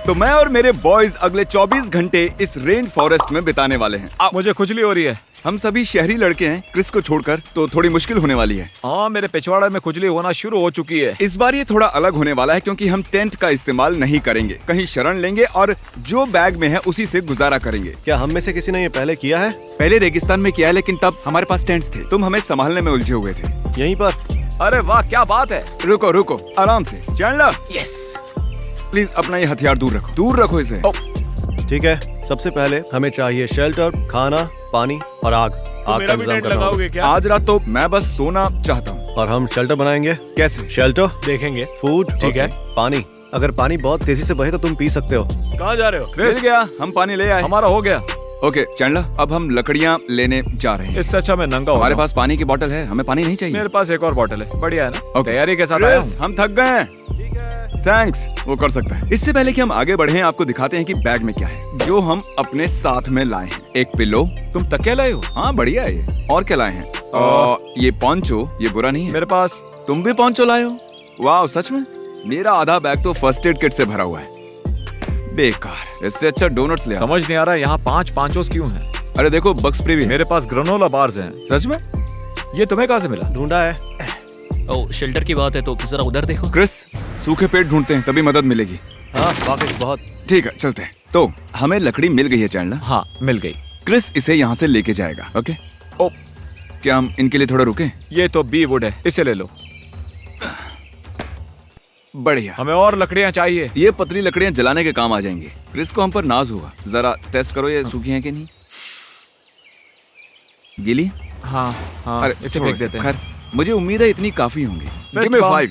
तो मैं और मेरे बॉयज अगले 24 घंटे इस रेन फॉरेस्ट में बिताने वाले हैं। मुझे खुजली हो रही है। हम सभी शहरी लड़के हैं, क्रिस को छोड़कर, तो थोड़ी मुश्किल होने वाली है। हाँ, मेरे पिछवाड़े में खुजली होना शुरू हो चुकी है। इस बार ये थोड़ा अलग होने वाला है क्योंकि हम टेंट का इस्तेमाल नहीं करेंगे, कहीं शरण लेंगे और जो बैग में है उसी से गुजारा करेंगे। क्या हम में से किसी ने ये पहले किया है? पहले रेगिस्तान में किया है, लेकिन तब हमारे पास टेंट्स थे। तुम हमें संभालने में उलझे हुए थे। यहीं पर? अरे वाह, क्या बात है। रुको रुको, आराम से। Chandler, yes. प्लीज अपना ये हथियार दूर रखो इसे। ठीक है, सबसे पहले हमें चाहिए शेल्टर, खाना, पानी और आग। आग का इंतजाम करना होगा। आज रात तो मैं बस सोना चाहता हूँ। और हम शेल्टर बनाएंगे। कैसे? शेल्टर देखेंगे। फूड, ठीक है। पानी, अगर पानी बहुत तेजी से बहे तो तुम पी सकते हो। कहाँ जा रहे हो? मिल गया, हम पानी ले आए। हमारा हो गया। ओके चैंडलर, अब हम लकड़ियाँ लेने जा रहे हैं। इससे अच्छा मैं नंगा हमारे पास पानी की बोतल है, हमें पानी नहीं चाहिए। मेरे पास एक और बोतल है। बढ़िया है ना? Okay. तैयारी के साथ आया क्रिस, हूँ। हम थक गए हैं। थैंक्स, वो कर सकता है। इससे पहले कि हम आगे बढ़े, आपको दिखाते हैं कि बैग में क्या है जो हम अपने साथ में लाए हैं। एक पिलो। तुम तकिया लाए हो? हाँ बढ़िया है ये। और क्या लाए हैं? ये पोंचो, ये बुरा नहीं है। मेरे पास। तुम भी पोंचो लाए हो? वाह, सच में? मेरा आधा बैग तो फर्स्ट एड किट से भरा हुआ है। बेकार, इससे अच्छा डोनट्स ले आओ। समझ नहीं आ रहा यहाँ 5 पांचोस क्यों हैं? अरे देखो, बक्स फ्री भी है। मेरे पास ग्रेनोला बार्स हैं। सच में? ये तुम्हें कहाँ से मिला? ढूंढा है। ओ, शेल्टर की बात है तो जरा उधर देखो। क्रिस, सूखे पेट ढूंढते हैं तभी मदद मिलेगी। हाँ वाकई बहुत। ठीक है, चलते हैं। तो हमें लकड़ी मिल गई है चैंडलर। हाँ, मिल गई। क्रिस इसे यहाँ से लेके जाएगा। ओके। ओ, क्या हम इनके लिए थोड़ा रुके? ये तो बी वुड है, इसे ले लो। बढ़िया। हमें और लकड़ियाँ चाहिए। ये पतली लकड़ियाँ जलाने के काम आ जाएंगी। क्रिस को हम पर नाज हुआ। जरा टेस्ट करो, ये सूखी हैं कि नहीं। गीली? हाँ हाँ, अरे इसे छोड़ो फेंक देते हैं। खैर, मुझे उम्मीद है इतनी काफी होंगी। First Give me bomb। 5।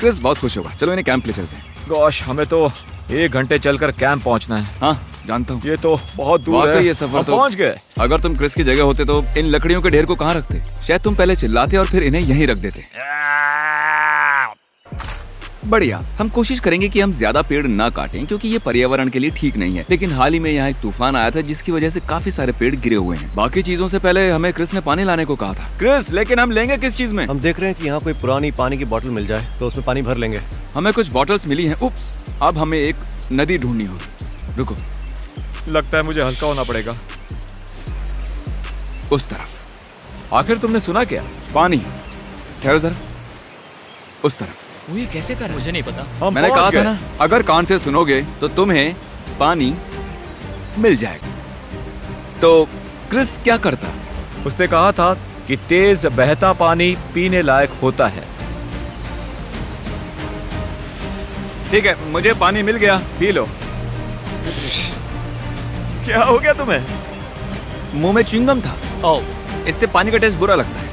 Chris बहुत खुश होगा। चलो इन्हें कैंप ले चलते हैं। गॉश, हमें तो 1 घंटे चलकर कैंप पहुंचना है। हाँ जानता हूँ। ये तो बहुत दूर है। वाकई ये सफर हम तो पहुंच गए। अगर तुम क्रिस की जगह होते तो इन लकड़ियों के ढेर को कहाँ रखते? शायद तुम पहले चिल्लाते और फिर इन्हें यहीं रख देते। बढ़िया, हम कोशिश करेंगे कि हम ज्यादा पेड़ ना काटें क्योंकि ये पर्यावरण के लिए ठीक नहीं है। लेकिन हाल ही में यहाँ एक तूफान आया था जिसकी वजह से काफी सारे पेड़ गिरे हुए हैं। बाकी चीजों से पहले हमें क्रिस ने पानी लाने को कहा था। क्रिस, लेकिन हम लेंगे किस चीज में? हम देख रहे हैं कि यहाँ कोई पुरानी पानी की बोतल मिल जाए तो उसमें पानी भर लेंगे। हमें कुछ बॉटल्स मिली हैं। उप्स, अब हमें एक नदी ढूंढनी होगी। रुको, लगता है मुझे हल्का होना पड़ेगा। उस तरफ। आखिर तुमने सुना क्या? पानी। ठहरो जरा, उस तरफ। वो ये कैसे कर रहा है? मुझे नहीं पता। हम मैंने पहुंच कहा था गए। ना, अगर कान से सुनोगे तो तुम्हें पानी मिल जाएगा। तो क्रिस क्या करता? उसने कहा था कि तेज बहता पानी पीने लायक होता है। ठीक है, मुझे पानी मिल गया। P low. क्या हो गया तुम्हें? मुंह में च्युइंगम था। ओ, इससे पानी का टेस्ट बुरा लगता है।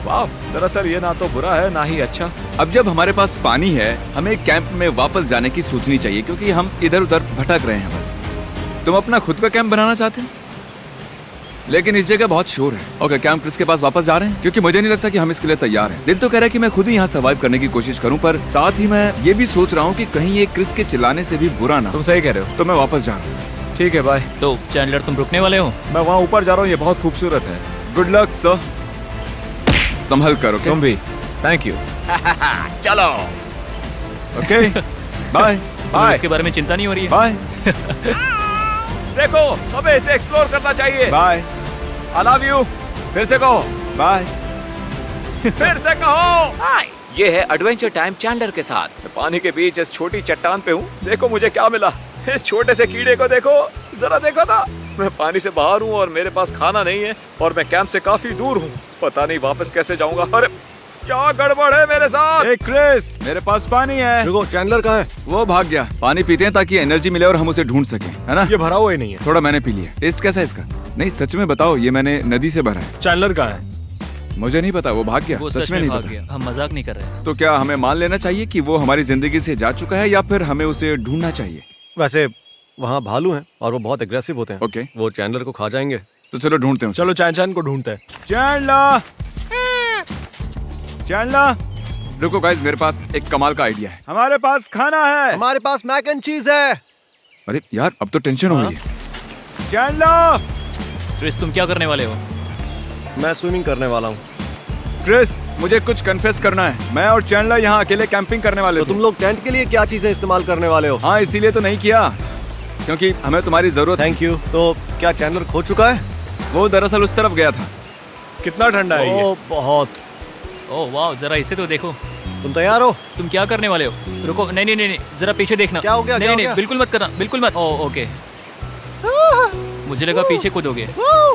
वाह, दरअसल ये ना तो बुरा है ना ही अच्छा। अब जब हमारे पास पानी है, हमें कैंप में वापस जाने की सोचनी चाहिए क्योंकि हम इधर उधर भटक रहे हैं बस। तुम अपना खुद का कैंप बनाना चाहते हैं, लेकिन इस जगह बहुत शोर है। ओके, क्या हम क्रिस के पास वापस जा रहे हैं? क्योंकि मुझे नहीं लगता कि हम इसके लिए तैयार हैं। दिल तो कह रहा है कि मैं खुद ही यहाँ सर्वाइव करने की कोशिश करूँ, पर साथ ही मैं ये भी सोच रहा हूँ कि कहीं ये क्रिस के चिल्लाने से भी बुरा ना। तुम सही कह रहे हो। तो मैं वापस जा रहा हूँ। ठीक है, बाय। तो चैंडलर तुम रुकने वाले हो? मैं वहाँ ऊपर जा रहा हूँ, ये बहुत खूबसूरत है। Good luck sir. संभल कर। ओके, तुम भी। Thank you. चलो। ओके, बाय तुम्हें बाय इसके बारे में चिंता नहीं हो रही है? बाय देखो, हमें इसे एक्सप्लोर करना चाहिए। बाय। I love you. फिर से कहो। बाय। फिर से कहो। ये है एडवेंचर टाइम चैंडलर के साथ। मैं पानी के बीच इस छोटी चट्टान पे हूँ। देखो मुझे क्या मिला। इस छोटे से कीड़े को देखो, जरा देखो था। मैं पानी से बाहर हूँ और मेरे पास खाना नहीं है और मैं कैंप से काफी दूर हूँ। पता नहीं वापस कैसे जाऊंगा। अरे क्या गड़बड़ है मेरे साथ? ए क्रिस, मेरे पास पानी है। रुको, चैंडलर कहाँ है? वो भाग गया। पानी पीते हैं ताकि एनर्जी मिले और हम उसे ढूंढ सकें, है ना? ये भरा हुआ ही नहीं है। थोड़ा मैंने पी लिया। टेस्ट कैसा है इसका? नहीं सच में बताओ, ये मैंने नदी से भरा है। चैंडलर कहाँ है? मुझे नहीं पता, वो भाग गया। वो सच में नहीं भाग पता। गया। हम मजाक नहीं कर रहे हैं। तो क्या हमें मान लेना चाहिए कि वो हमारी जिंदगी से जा चुका है या फिर हमें उसे ढूंढना चाहिए? वैसे वहाँ भालू हैं और वो बहुत एग्रेसिव होते हैं। ओके। वो चैंडलर को खा जाएंगे। तो चलो ढूंढते हैं उसे। चलो चैन को ढूंढते हैं। चैंडलर, चैंडलर, रुको गाइस, मेरे पास एक कमाल का आइडिया है। हमारे पास खाना है। हमारे पास मैक एंड चीज है। अरे यार, अब तो टेंशन हो रही है। चैंडलर, क्रिस, तुम क्या करने वाले हो? मैं स्विमिंग करने वाला हूँ। क्रिस, मुझे कुछ कन्फेस करना है। मैं और चैंडलर यहाँ अकेले कैंपिंग करने वाले तो थे। तुम लोग टेंट के लिए क्या चीजें इस्तेमाल करने वाले हो? हाँ, इसीलिए तो नहीं किया क्योंकि हमें तुम्हारी जरूरत। Thank you. तो क्या चैंडलर खो चुका है? वो दरअसल उस तरफ गया था। कितना ठंडा है ये? ओ बहुत। ओह वाह, जरा इसे तो देखो। तुम तैयार हो? तुम क्या करने वाले हो? रुको, नहीं नहीं नहीं नहीं, जरा पीछे देखना। क्या हो गया, नहीं क्या हो नहीं गया? बिल्कुल मत करना, बिल्कुल मत। ओह ओके, मुझे लगा पीछे कूदोगे।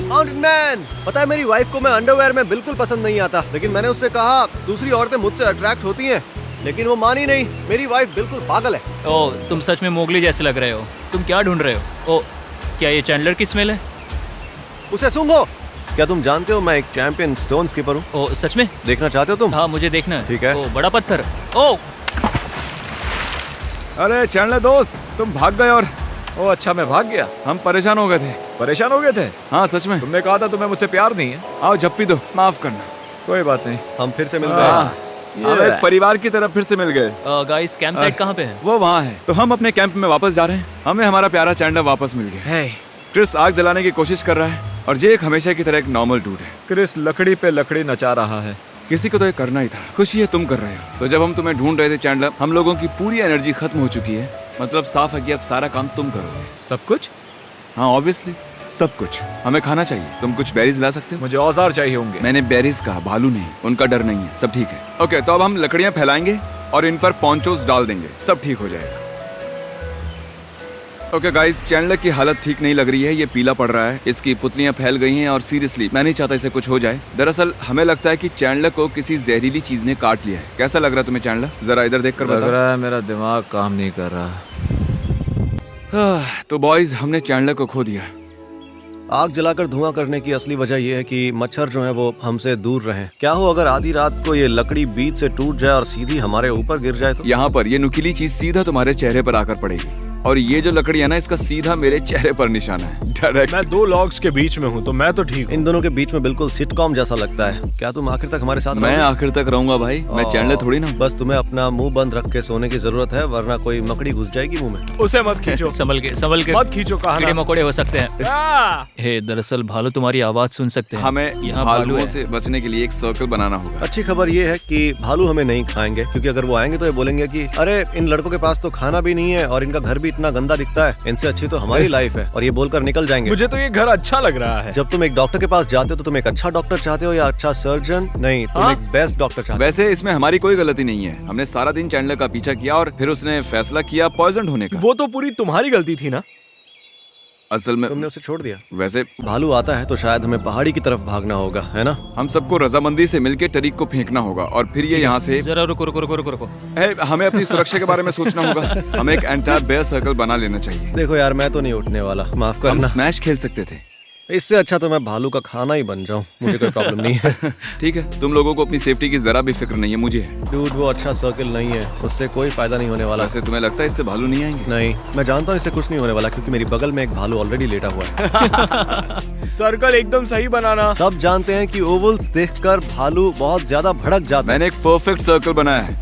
माउंटेन मैन, पता है मेरी वाइफ को मैं अंडरवेयर में बिल्कुल पसंद नहीं आता, लेकिन मैंने उससे कहा दूसरी औरतें मुझसे अट्रैक्ट होती हैं, लेकिन वो मानी नहीं। मेरी वाइफ बिल्कुल पागल है। ओह, तुम सच में मोगली जैसे लग रहे हो। तुम क्या ढूंढ रहे हो? ओह, क्या ये चैंडलर की स्मेल है? उसे सूंघो। क्या तुम जानते हो मैं एक चैंपियन स्टोन स्कीपर हूँ? ओह सच में? देखना चाहते हो तुम? हाँ मुझे देखना है। ठीक है। ओह बड़ा पत्थर। ओह अरे चैंडलर दोस्त, तुम भाग गए और ओ अच्छा, मैं भाग गया। हम परेशान हो गए थे। परेशान हो गए थे? हाँ सच में। तुमने कहा था तुम्हें मुझसे प्यार नहीं है। आओ झप्पी दो, माफ करना। कोई बात नहीं। हम फिर से मिल हाँ, गए। हम एक परिवार की तरफ फिर से मिल गए। गाइस, कैंप साइट कहाँ पे है? वो वहाँ है। तो हम अपने कैंप में वापस जा रहे हैं। हमें हमारा प्यारा चैंडलर वापस मिल गया। क्रिस आग जलाने की कोशिश कर रहा है और ये एक हमेशा की तरह एक नॉर्मल डूड है। क्रिस लकड़ी पे लकड़ी नचा रहा है। किसी को तो ये करना ही था। खुशी है तुम कर रहे हो। तो जब हम तुम्हें ढूंढ रहे थे चैंडलर, हम लोगों की पूरी एनर्जी खत्म हो चुकी है। मतलब साफ है कि अब सारा काम तुम करोगे। सब कुछ? हाँ ऑब्वियसली, सब कुछ। हमें खाना चाहिए। तुम कुछ बेरीज ला सकते हो? मुझे औजार चाहिए होंगे। मैंने बेरीज कहा, भालू नहीं। उनका डर नहीं है, सब ठीक है। ओके, तो अब हम लकड़ियां फैलाएंगे और इन पर पॉन्चोस डाल देंगे, सब ठीक हो जाएगा। ओके गाइस, चैंडलर की हालत ठीक नहीं लग रही है। ये पीला पड़ रहा है, इसकी पुतलियां फैल गई हैं और सीरियसली मैं नहीं चाहता इसे कुछ हो जाए। दरअसल हमें लगता है कि चैंडलर को किसी जहरीली चीज ने काट लिया है। कैसा लग रहा है तुम्हें चैंडलर? जरा इधर देख कर लग बताओ। रहा है मेरा दिमाग काम नहीं कर रहा। तो बॉयज, हमने चैंडलर को खो दिया। आग जलाकर धुआं करने की असली वजह यह है कि मच्छर जो है वो हमसे दूर रहें। क्या हो अगर आधी रात को ये लकड़ी बीच से टूट जाए और सीधी हमारे ऊपर गिर जाए तो? यहाँ पर ये नुकीली चीज सीधा तुम्हारे चेहरे पर आकर पड़ेगी और ये जो लकड़ी है ना, इसका सीधा मेरे चेहरे पर निशाना है, डायरेक्ट। मैं दो लॉग्स के बीच में हूँ तो मैं तो ठीक हूँ। इन दोनों के बीच में बिल्कुल सिटकॉम जैसा लगता है। क्या तुम आखिर तक हमारे साथ मैं रहोगे? आखिर तक रहूंगा भाई। मैं चैंडलर थोड़ी ना हूँ। बस तुम्हें अपना मुंह बंद रख के सोने की जरूरत है, वरना कोई मकड़ी घुस जाएगी मुंह में। उसे मत खींचो। संभल के, संभल के। मत खींचो, कहा कीड़े ना। मकोड़े हो सकते हैं। आ! हे, दरअसल भालू तुम्हारी आवाज सुन सकते हैं। हमें यहाँ भालू भालुओं है। से बचने के लिए एक सर्कल बनाना होगा। अच्छी खबर ये है कि भालू हमें नहीं खाएंगे, क्योंकि अगर वो आएंगे तो ये बोलेंगे कि अरे इन लड़कों के पास तो खाना भी नहीं है और इनका घर भी इतना गंदा दिखता है, इनसे अच्छी तो हमारी लाइफ है, और ये बोलकर निकल जाएंगे। मुझे तो ये घर अच्छा लग रहा है। जब तुम एक डॉक्टर के पास जाते हो तो तुम एक अच्छा डॉक्टर चाहते हो या अच्छा सर्जन? नहीं, तुम हाँ? एक बेस्ट डॉक्टर चाहते हो। वैसे इसमें हमारी कोई गलती नहीं है। हमने सारा दिन चैंडलर का पीछा किया और फिर उसने फैसला किया पॉइजन होने का। वो तो पूरी तुम्हारी गलती थी ना। असल में तुमने उसे छोड़ दिया। वैसे भालू आता है तो शायद हमें पहाड़ी की तरफ भागना होगा, है ना? हम सबको रजामंदी से मिलके टरीक को फेंकना होगा और फिर ये यहाँ से जरा रुको रुको रुको रुको रुको। हमें अपनी सुरक्षा के बारे में सोचना होगा। हमें एक एंटायर बेयर सर्कल बना लेना चाहिए। देखो यार, मैं तो नहीं उठने वाला, माफ हम करना। स्मैश खेल सकते थे। इससे अच्छा तो मैं भालू का खाना ही बन जाऊं, मुझे कोई प्रॉब्लम नहीं है। ठीक है, तुम लोगों को अपनी सेफ्टी की जरा भी फिक्र नहीं है, मुझे है। डूड, वो अच्छा सर्कल नहीं है, उससे कोई फायदा नहीं होने वाला। वैसे तुम्हें लगता है इससे भालू नहीं आएंगे? नहीं, मैं जानता हूँ इससे कुछ नहीं होने वाला, क्योंकि मेरी बगल में एक भालू ऑलरेडी लेटा हुआ है। सर्कल एकदम सही बनाना। सब जानते हैं कि ओवल्स देखकर भालू बहुत ज्यादा भड़क जाता है। मैंने एक परफेक्ट सर्कल बनाया है।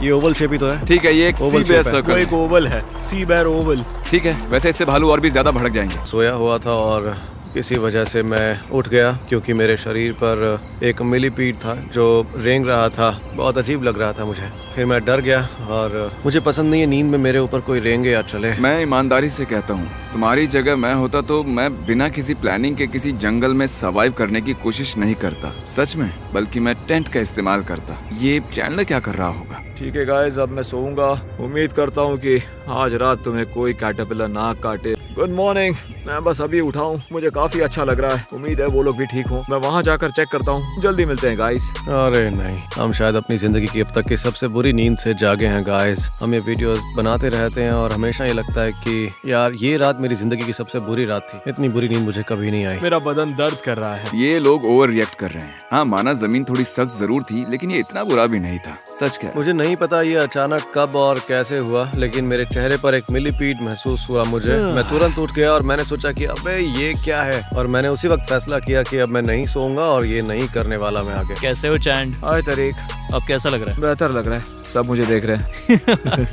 ये ओवल शेप ही तो है। ठीक है, ये एक Oval सी बेयर shape है। वो सर्कल एक है। ओवल है, सी बेयर ओवल। ठीक है, वैसे इससे भालू और भी ज्यादा भड़क जाएंगे। सोया हुआ था और किसी वजह से मैं उठ गया, क्योंकि मेरे शरीर पर एक मिलीपीड था जो रेंग रहा था। बहुत अजीब लग रहा था मुझे। फिर मैं डर गया और मुझे पसंद नहीं है नींद में मेरे ऊपर कोई रेंगे या चले। मैं ईमानदारी से कहता हूँ, तुम्हारी जगह मैं होता तो मैं बिना किसी प्लानिंग के किसी जंगल में सर्वाइव करने की कोशिश नहीं करता, सच में। बल्कि मैं टेंट का इस्तेमाल करता। ये चैंडलर क्या कर रहा होगा? ठीक है गाइस, अब मैं सोऊंगा। उम्मीद करता हूँ कि आज रात तुम्हें कोई कैटरपिलर ना काटे। Good morning. मैं बस अभी उठा हूँ, मुझे काफी अच्छा लग रहा है। उम्मीद है वो लोग भी ठीक हो। मैं वहाँ जाकर चेक करता हूँ। जल्दी मिलते हैं गाइस। अरे नहीं, हम शायद अपनी जिंदगी की अब तक की सबसे बुरी नींद से जागे हैं गाइस। हम ये वीडियोस बनाते रहते हैं और हमेशा ये लगता है कि यार ये रात मेरी जिंदगी की सबसे बुरी रात थी। इतनी बुरी नींद मुझे कभी नहीं आई। मेरा बदन दर्द कर रहा है। ये लोग ओवर रिएक्ट कर रहे हैं। हाँ माना जमीन थोड़ी सख्त जरूर थी, लेकिन ये इतना बुरा भी नहीं था, सच कह। मुझे नहीं पता ये अचानक कब और कैसे हुआ, लेकिन मेरे चेहरे पर एक मिलीपीड महसूस हुआ मुझे। मैं तुरंत उठ गया और मैंने सोचा कि अबे ये क्या है, और मैंने उसी वक्त फैसला किया कि अब मैं नहीं सोऊंगा और ये नहीं करने वाला मैं आगे। कैसे हो चैंड? हाय तरीक, अब कैसा लग रहा है? बेहतर लग रहा है। सब मुझे देख रहे हैं।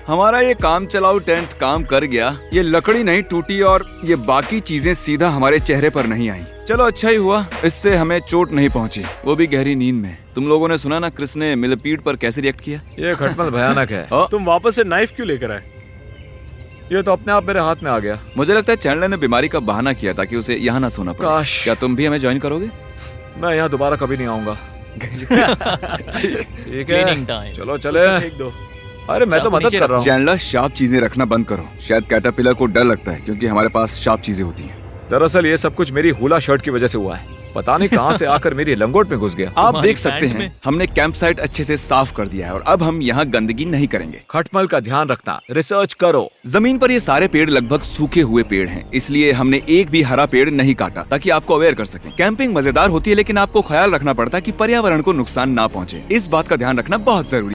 हमारा ये काम चलाऊ टेंट काम कर गया। ये लकड़ी नहीं टूटी और ये बाकी चीजें सीधा हमारे चेहरे पर नहीं आई। चलो अच्छा ही हुआ, इससे हमें चोट नहीं पहुंची, वो भी गहरी नींद में। तुम लोगों ने सुना ना क्रिस ने मिलीपीड पर कैसे रिएक्ट किया? ये खटमल भयानक है। ओ। तुम वापस से नाइफ क्यों लेकर आए? ये तो अपने आप मेरे हाथ में आ गया। मुझे लगता है चैंडलर ने बीमारी का बहाना किया ताकि उसे यहाँ ना सोना पड़े। काश। क्या तुम भी हमें ज्वाइन करोगे? मैं यहाँ दोबारा कभी नहीं आऊंगा। ठीक है, Cleaning time. चलो चले। अरे मैं तो चाकू मदद नीचे कर रहा हूँ। चैंडलर शार्प चीजें रखना बंद करो। शायद कैटरपिलर को डर लगता है क्योंकि हमारे पास शार्प चीजें होती हैं। दरअसल ये सब कुछ मेरी हुला शर्ट की वजह से हुआ है। पता नहीं कहाँ से आकर मेरी लंगोट में घुस गया। आप तुम्हारी देख सकते पैंट हैं में? हमने कैंप साइट अच्छे से साफ कर दिया है और अब हम यहाँ गंदगी नहीं करेंगे। खटमल का ध्यान रखना, रिसर्च करो। जमीन पर ये सारे पेड़ लगभग सूखे हुए पेड़ हैं, इसलिए हमने एक भी हरा पेड़ नहीं काटा ताकि आपको अवेयर कर सकें। कैंपिंग मजेदार होती है लेकिन आपको ख्याल रखना पड़ता है कि पर्यावरण को नुकसान ना पहुंचे। इस बात का ध्यान रखना बहुत जरूरी है।